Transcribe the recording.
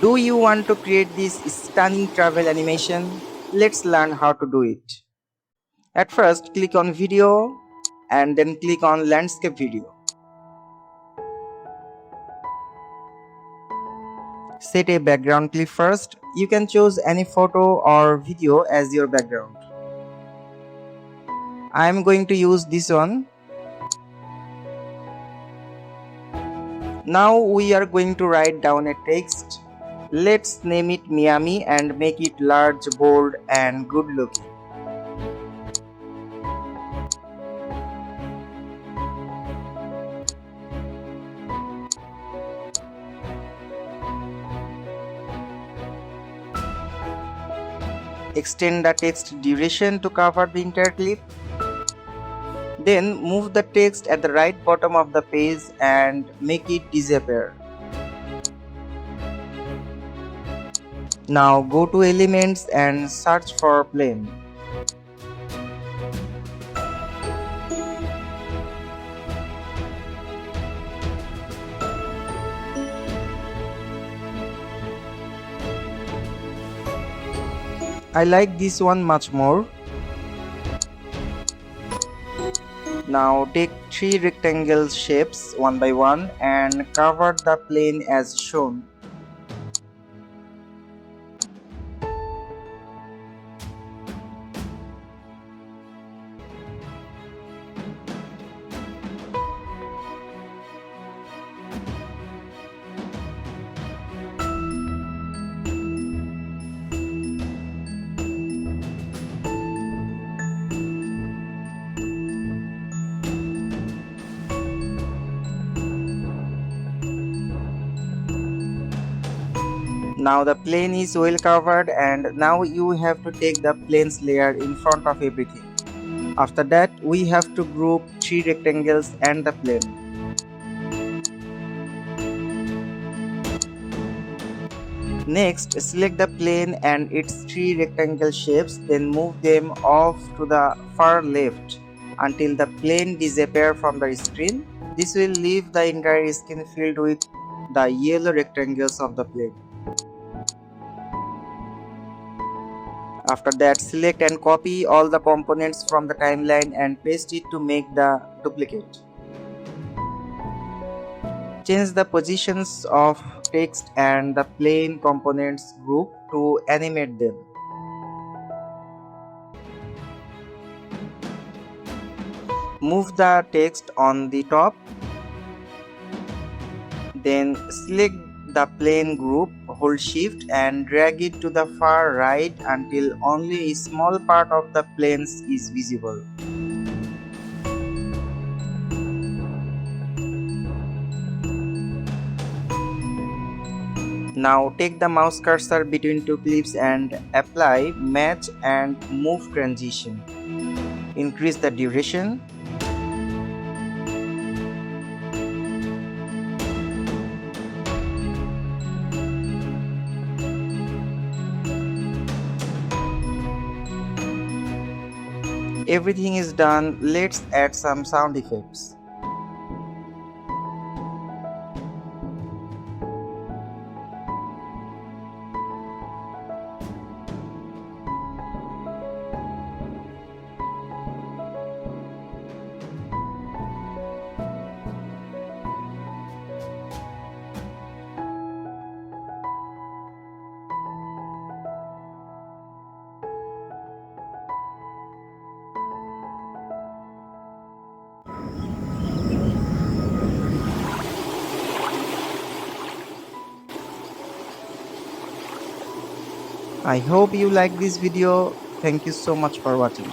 Do you want to create this stunning travel animation? Let's learn how to do it. At first, click on video and then click on landscape video. Set a background clip first. You can choose any photo or video as your background. I am going to use this one. Now we are going to write down a text. Let's name it Miami and make it large, bold and good looking. Extend the text duration to cover the entire clip. Then move the text at the right bottom of the page and make it disappear. Now go to Elements and search for plane. I like this one much more. Now take 3 rectangle shapes one by one and cover the plane as shown. Now the plane is well covered and now you have to take the planes layer in front of everything. After that we have to group 3 rectangles and the plane. Next select the plane and its 3 rectangle shapes, then move them off to the far left until the plane disappears from the screen. This will leave the entire screen filled with the yellow rectangles of the plane. After that, select and copy all the components from the timeline and paste it to make the duplicate. Change the positions of text and the plane components group to animate them. Move the text on the top. Then select the plane group, hold shift and drag it to the far right until only a small part of the planes is visible. Now take the mouse cursor between 2 clips and apply match and move transition. Increase the duration. Everything is done. Let's add some sound effects. I hope you like this video. Thank you so much for watching.